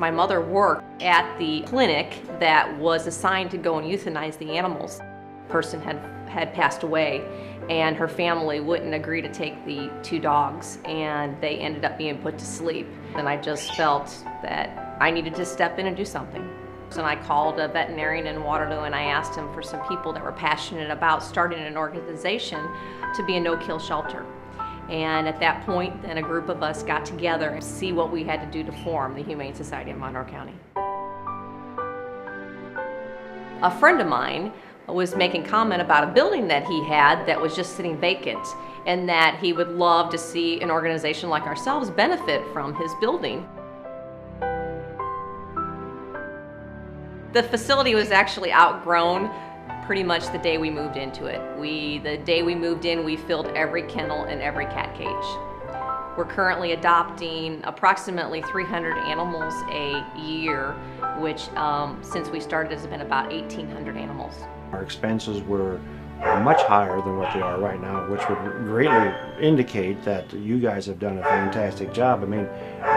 My mother worked at the clinic that was assigned to go and euthanize the animals. The person had passed away, and her family wouldn't agree to take the 2 dogs, and they ended up being put to sleep. And I just felt that I needed to step in and do something. And I called a veterinarian in Waterloo and I asked him for some people that were passionate about starting an organization to be a no-kill shelter. And at that point, then a group of us got together and see what we had to do to form the Humane Society of Monroe County. A friend of mine was making comment about a building that he had that was just sitting vacant, and that he would love to see an organization like ourselves benefit from his building. The facility was actually outgrown pretty much the day we moved into it. The day we moved in, we filled every kennel and every cat cage. We're currently adopting approximately 300 animals a year, which since we started has been about 1,800 animals. Our expenses were much higher than what they are right now, which would greatly indicate that you guys have done a fantastic job. I mean,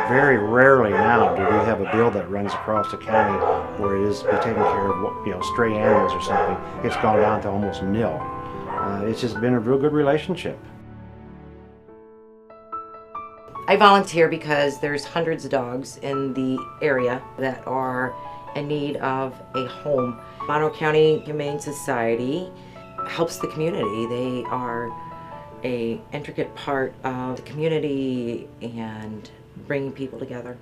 very rarely now do we have a bill that runs across the county where it is to be taking care of, stray animals or something. It's gone down to almost nil. It's just been a real good relationship. I volunteer because there's hundreds of dogs in the area that are in need of a home. Monroe County Humane Society helps the community. They are an intricate part of the community and bringing people together.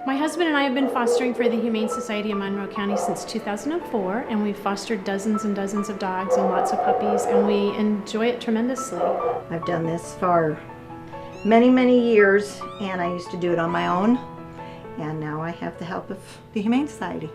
My husband and I have been fostering for the Humane Society of Monroe County since 2004, and we've fostered dozens and dozens of dogs and lots of puppies, and we enjoy it tremendously. I've done this for many, many years, and I used to do it on my own, and now I have the help of the Humane Society.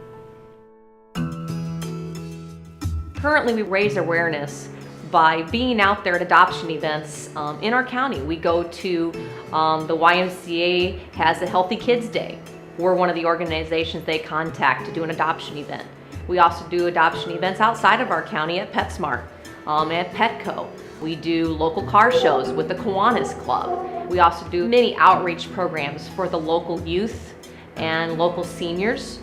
Currently, we raise awareness by being out there at adoption events in our county. We go to the YMCA has a Healthy Kids Day. We're one of the organizations they contact to do an adoption event. We also do adoption events outside of our county at PetSmart, at Petco. We do local car shows with the Kiwanis Club. We also do many outreach programs for the local youth and local seniors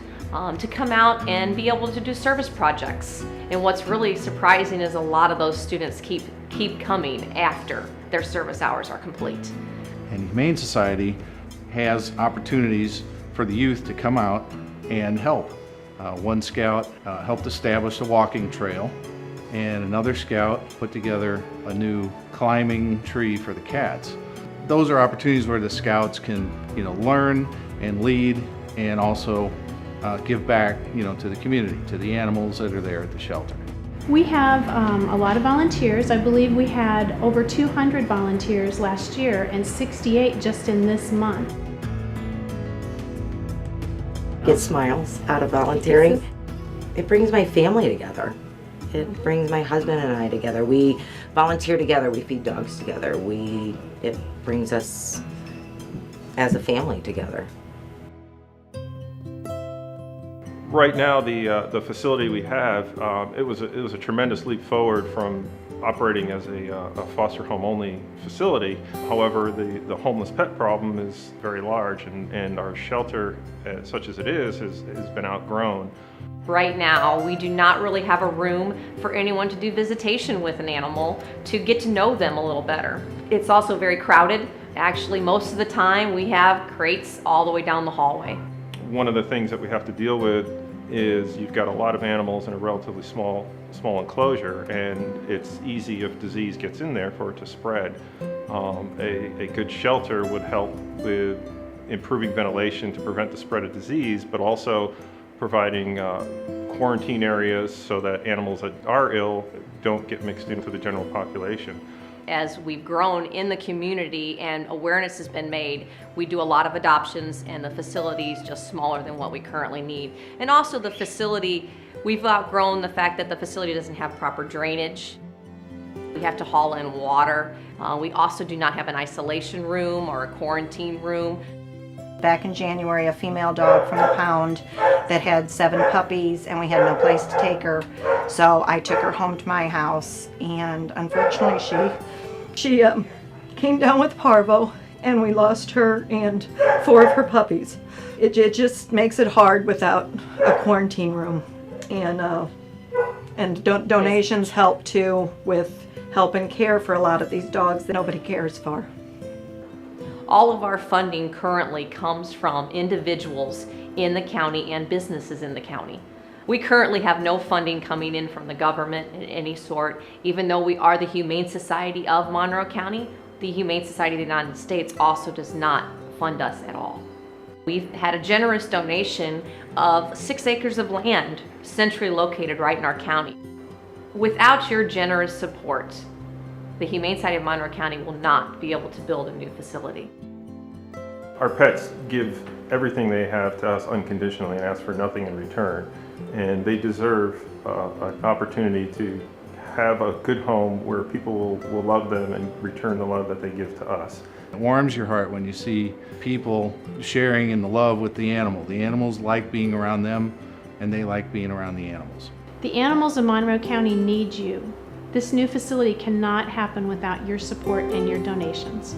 to come out and be able to do service projects. And what's really surprising is a lot of those students keep coming after their service hours are complete. And the Humane Society has opportunities for the youth to come out and help. One scout helped establish a walking trail, and another scout put together a new climbing tree for the cats. Those are opportunities where the scouts can, learn and lead, and also give back, to the community, to the animals that are there at the shelter. We have a lot of volunteers. I believe we had over 200 volunteers last year and 68 just in this month. Get smiles out of volunteering. It brings my family together. It brings my husband and I together. We volunteer together, we feed dogs together. It brings us as a family together. Right now, the facility we have, it was a tremendous leap forward from operating as a foster home only facility. However, the homeless pet problem is very large, and our shelter, such as it is, has been outgrown. Right now, we do not really have a room for anyone to do visitation with an animal to get to know them a little better. It's also very crowded. Actually, most of the time we have crates all the way down the hallway. One of the things that we have to deal with is you've got a lot of animals in a relatively small enclosure, and it's easy if disease gets in there for it to spread. A good shelter would help with improving ventilation to prevent the spread of disease, but also providing quarantine areas so that animals that are ill don't get mixed into the general population. As we've grown in the community and awareness has been made, we do a lot of adoptions, and the facility is just smaller than what we currently need. And also the facility, we've outgrown the fact that the facility doesn't have proper drainage. We have to haul in water. We also do not have an isolation room or a quarantine room. Back in January, a female dog from the pound that had 7 puppies, and we had no place to take her. So I took her home to my house, and unfortunately she came down with parvo, and we lost her and 4 of her puppies. It just makes it hard without a quarantine room. And donations help too with help and care for a lot of these dogs that nobody cares for. All of our funding currently comes from individuals in the county and businesses in the county. We currently have no funding coming in from the government in any sort. Even though we are the Humane Society of Monroe County, the Humane Society of the United States also does not fund us at all. We've had a generous donation of 6 acres of land centrally located right in our county. Without your generous support, the Humane Society of Monroe County will not be able to build a new facility. Our pets give everything they have to us unconditionally and ask for nothing in return. And they deserve an opportunity to have a good home where people will love them and return the love that they give to us. It warms your heart when you see people sharing in the love with the animal. The animals like being around them, and they like being around the animals. The animals of Monroe County need you. This new facility cannot happen without your support and your donations.